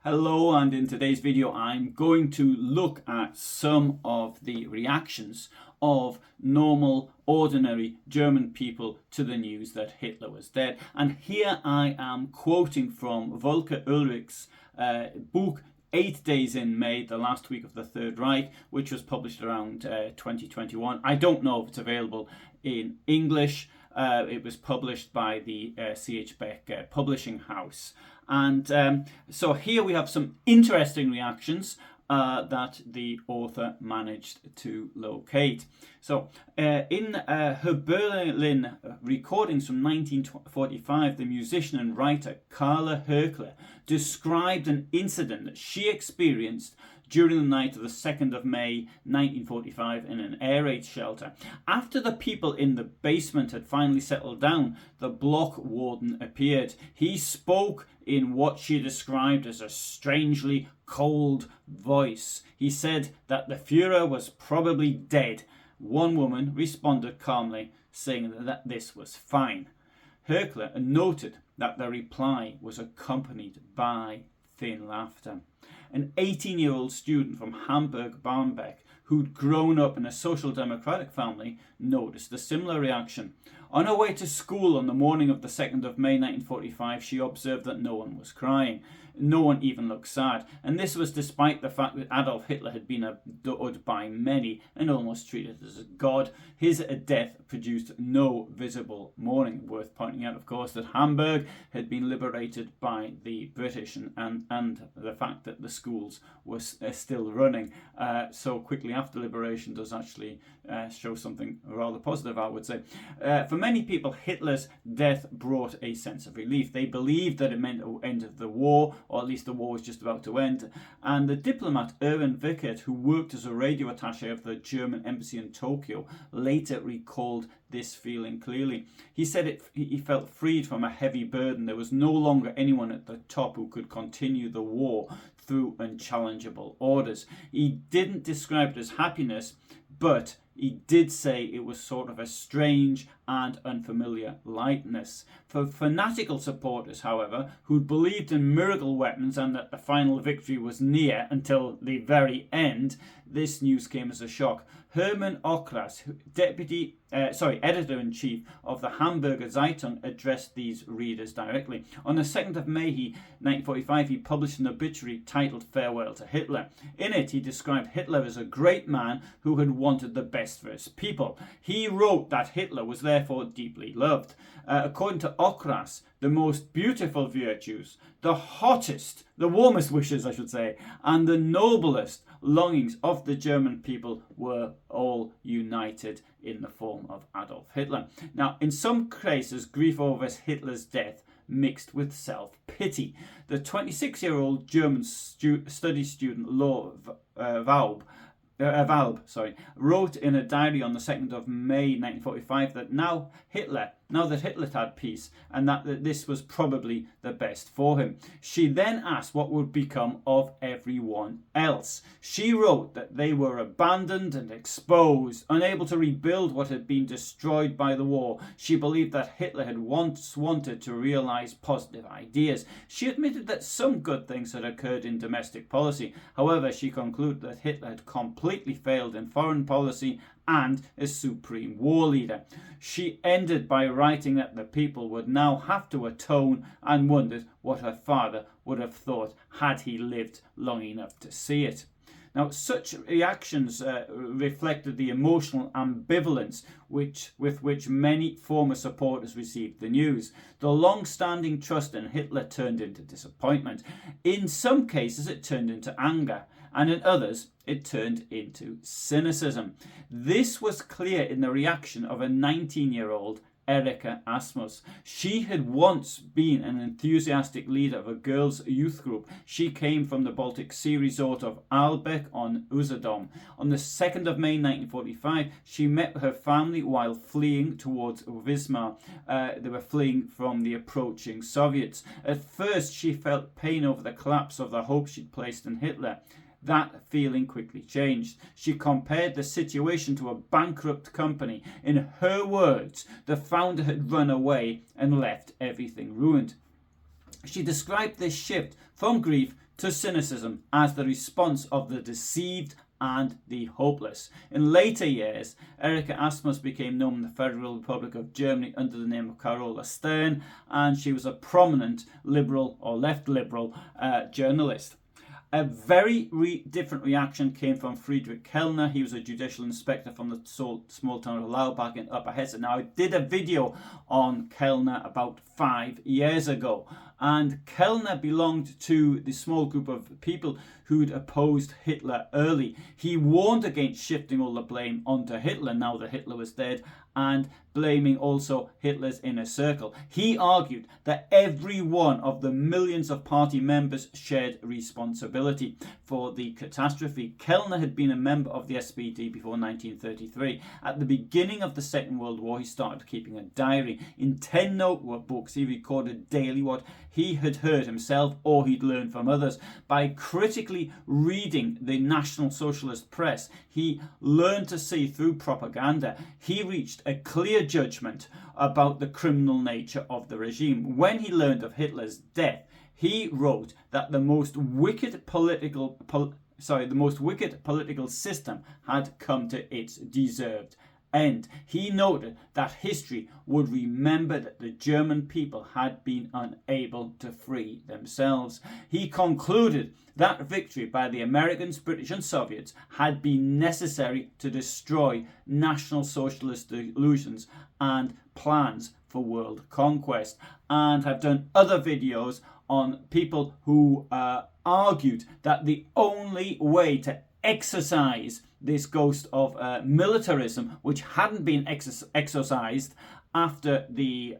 Hello, and in today's video I'm going to look at some of the reactions of normal, ordinary German people to the news that Hitler was dead. And here I am quoting from Volker Ullrich's book 8 Days in May, the last week of the Third Reich, which was published around 2021. I don't know if it's available in English. It was published by the C.H. Beck publishing house. And so here we have some interesting reactions that the author managed to locate. So in her Berlin recordings from 1945, the musician and writer Carla Herkler described an incident that she experienced during the night of the 2nd of May 1945 in an air raid shelter. After the people in the basement had finally settled down, the block warden appeared. He spoke in what she described as a strangely cold voice. He said that the Führer was probably dead. One woman responded calmly, saying that this was fine. Herkler noted that the reply was accompanied by thin laughter. An 18-year-old student from Hamburg-Barmbek, who'd grown up in a social democratic family, noticed a similar reaction. On her way to school on the morning of the 2nd of May 1945, she observed that no one was crying. No one even looked sad, and this was despite the fact that Adolf Hitler had been adored by many and almost treated as a god. His death produced no visible mourning. Worth pointing out, of course, that Hamburg had been liberated by the British, and the fact that the schools were still running so quickly after liberation does actually show something rather positive, I would say. For many people, Hitler's death brought a sense of relief. They believed that it meant the end of the war, or at least the war was just about to end. And the diplomat Erwin Wickert, who worked as a radio attaché of the German embassy in Tokyo, later recalled this feeling clearly. He said he felt freed from a heavy burden. There was no longer anyone at the top who could continue the war through unchallengeable orders. He didn't describe it as happiness, but he did say it was sort of a strange and unfamiliar lightness. For fanatical supporters, however, who'd believed in miracle weapons and that the final victory was near until the very end, this news came as a shock. Hermann Okraß, editor-in-chief of the Hamburger Zeitung, addressed these readers directly. On the 2nd of May 1945, he published an obituary titled Farewell to Hitler. In it, he described Hitler as a great man who had wanted the best for his people. He wrote that Hitler was therefore deeply loved. According to Okraß, the most beautiful virtues, the hottest, the warmest wishes, I should say, and the noblest longings of the German people were all united in the form of Adolf Hitler. Now, in some cases, grief over Hitler's death mixed with self-pity. The 26-year-old German study student Laura Valb wrote in a diary on the 2nd of May 1945 that now that Hitler had peace, and that this was probably the best for him. She then asked what would become of everyone else. She wrote that they were abandoned and exposed, unable to rebuild what had been destroyed by the war. She believed that Hitler had once wanted to realize positive ideas. She admitted that some good things had occurred in domestic policy. However, she concluded that Hitler had completely failed in foreign policy and as supreme war leader. She ended by writing that the people would now have to atone, and wondered what her father would have thought had he lived long enough to see it. Now, such reactions reflected the emotional ambivalence with which many former supporters received the news. The long-standing trust in Hitler turned into disappointment. In some cases, it turned into anger, and in others, it turned into cynicism. This was clear in the reaction of a 19-year-old Erika Asmus. She had once been an enthusiastic leader of a girls' youth group. She came from the Baltic Sea resort of Aalbeck on Usedom. On the 2nd of May 1945, she met her family while fleeing towards Wismar. They were fleeing from the approaching Soviets. At first, she felt pain over the collapse of the hope she'd placed in Hitler. That feeling quickly changed. She compared the situation to a bankrupt company. In her words, the founder had run away and left everything ruined. She described this shift from grief to cynicism as the response of the deceived and the hopeless. In later years, Erika Asmus became known in the Federal Republic of Germany under the name of Carola Stern, and she was a prominent liberal or left liberal journalist. A very different reaction came from Friedrich Kellner. He was a judicial inspector from the small town of Laubach in Upper Hesse. Now, I did a video on Kellner about 5 years ago, and Kellner belonged to the small group of people who'd opposed Hitler early. He warned against shifting all the blame onto Hitler now that Hitler was dead, and blaming also Hitler's inner circle. He argued that every one of the millions of party members shared responsibility for the catastrophe. Kellner had been a member of the SPD before 1933. At the beginning of the Second World War, he started keeping a diary. In 10 notebooks, he recorded daily what he had heard himself or he'd learned from others. By critically reading the National Socialist press, he learned to see through propaganda. He reached a clear judgment about the criminal nature of the regime. When he learned of Hitler's death, he wrote that the most wicked political system had come to its deserved end. He noted that history would remember that the German people had been unable to free themselves. He concluded that victory by the Americans, British and Soviets had been necessary to destroy National Socialist illusions and plans for world conquest. And I've done other videos on people who argued that the only way to exercise this ghost of militarism, which hadn't been exorcised after the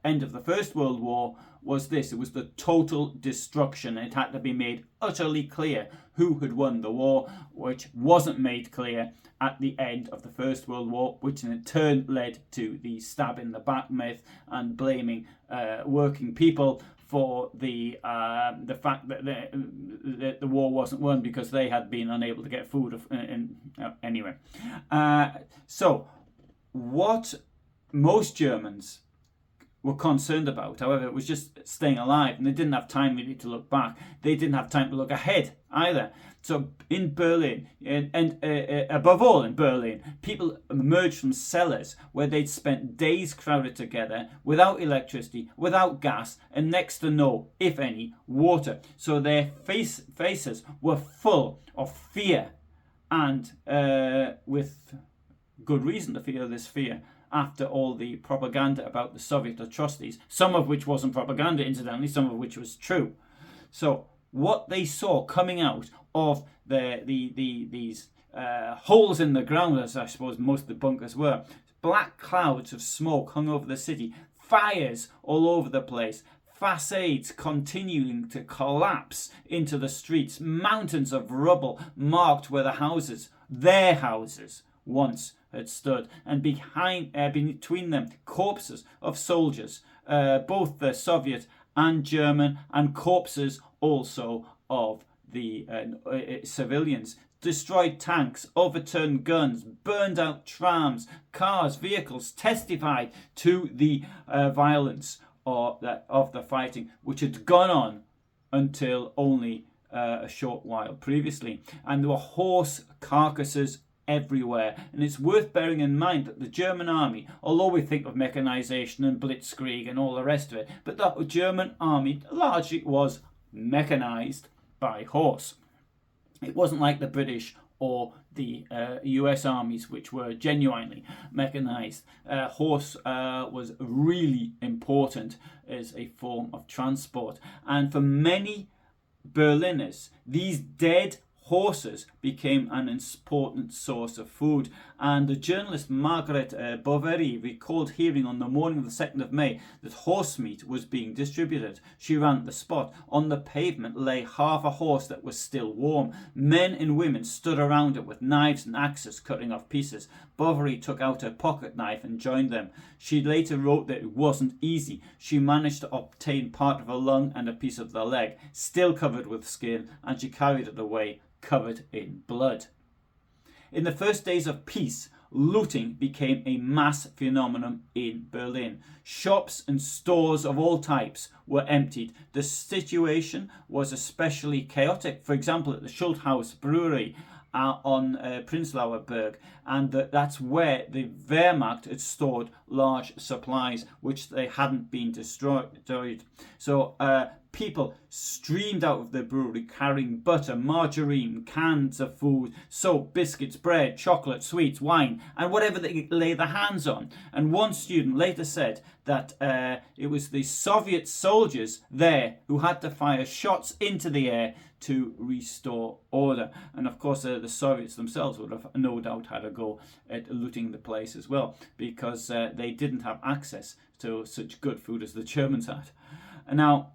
end of the First World War, was this. It was the total destruction. It had to be made utterly clear who had won the war, which wasn't made clear at the end of the First World War, which in turn led to the stab in the back myth and blaming working people for the fact that the war wasn't won because they had been unable to get food. Anyway, so what most Germans were concerned about, however, it was just staying alive, and they didn't have time really to look back. They didn't have time to look ahead either. So in Berlin, and above all in Berlin, people emerged from cellars where they'd spent days crowded together without electricity, without gas, and next to no, if any, water. So their faces were full of fear, and with good reason to feel this fear after all the propaganda about the Soviet atrocities, some of which wasn't propaganda, incidentally, some of which was true. So what they saw coming out of these holes in the ground, as I suppose most of the bunkers were, black clouds of smoke hung over the city, fires all over the place, facades continuing to collapse into the streets, mountains of rubble marked where their houses, once had stood, and between them corpses of soldiers, both the Soviet and German, and corpses also of the civilians. Destroyed tanks, overturned guns, burned out trams, cars, vehicles testified to the violence of the fighting, which had gone on until only a short while previously. And there were horse carcasses everywhere. And it's worth bearing in mind that the German army, although we think of mechanization and blitzkrieg and all the rest of it, but the German army largely was mechanized by horse. It wasn't like the British or the US armies, which were genuinely mechanized. Horse was really important as a form of transport. And for many Berliners, these dead horses became an important source of food. And the journalist Margaret Boveri recalled hearing on the morning of the 2nd of May that horse meat was being distributed. She ran to the spot. On the pavement lay half a horse that was still warm. Men and women stood around it with knives and axes cutting off pieces. Boveri took out her pocket knife and joined them. She later wrote that it wasn't easy. She managed to obtain part of a lung and a piece of the leg, still covered with skin, and she carried it away covered in blood. In the first days of peace, looting became a mass phenomenon in Berlin. Shops and stores of all types were emptied. The situation was especially chaotic, for example, at the Schulthaus brewery on Prenzlauer Berg, and that's where the Wehrmacht had stored large supplies which they hadn't been destroyed. So people streamed out of the brewery carrying butter, margarine, cans of food, soap, biscuits, bread, chocolate, sweets, wine, and whatever they could lay their hands on. And one student later said that it was the Soviet soldiers there who had to fire shots into the air to restore order. And of course the Soviets themselves would have no doubt had a go at looting the place as well, because they didn't have access to such good food as the Germans had. And now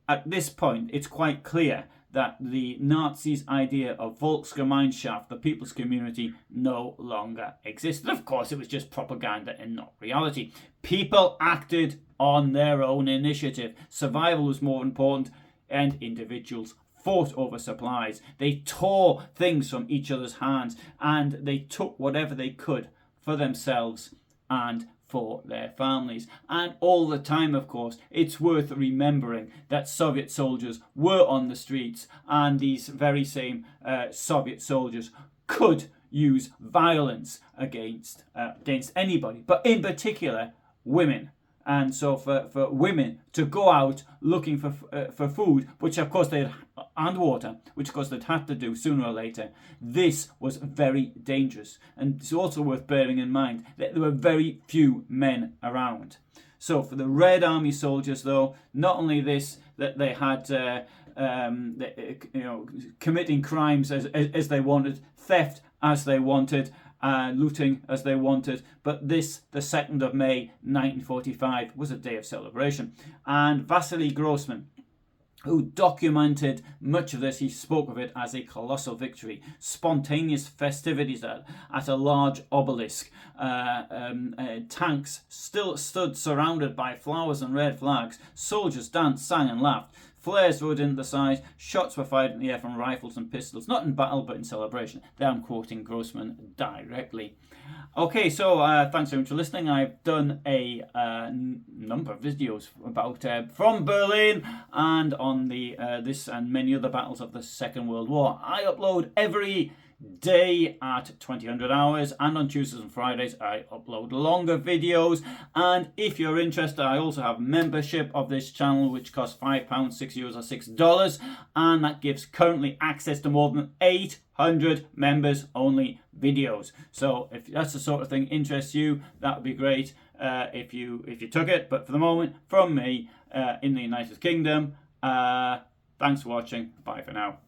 at this point it's quite clear that the Nazis' idea of Volksgemeinschaft, the people's community, no longer existed. Of course, it was just propaganda and not reality. People acted on their own initiative. Survival was more important, and individuals fought over supplies. They tore things from each other's hands, and they took whatever they could for themselves and for their families. And all the time, of course, it's worth remembering that Soviet soldiers were on the streets, and these very same Soviet soldiers could use violence against anybody, but in particular women. And so for women to go out looking for food, which of course and water, which of course they'd have to do sooner or later, this was very dangerous. And it's also worth bearing in mind that there were very few men around. So for the Red Army soldiers, though, not only this, that they had committing crimes as they wanted, theft as they wanted, looting as they wanted, but this, the 2nd of May 1945, was a day of celebration. And Vasily Grossman, who documented much of this, he spoke of it as a colossal victory. Spontaneous festivities at a large obelisk. Tanks still stood surrounded by flowers and red flags. Soldiers danced, sang and laughed. Flares rode into the skies, shots were fired in the air from rifles and pistols, not in battle but in celebration. There I'm quoting Grossman directly. Okay, so thanks very much for listening. I've done a number of videos about from Berlin and on the this and many other battles of the Second World War. I upload every day at 2000 hours, and on Tuesdays and Fridays I upload longer videos. And if you're interested, I also have membership of this channel, which costs £5, €6 or $6, and that gives currently access to more than 800 members only videos. So if that's the sort of thing interests you, that would be great if you took it. But for the moment, from me in the United Kingdom, thanks for watching. Bye for now.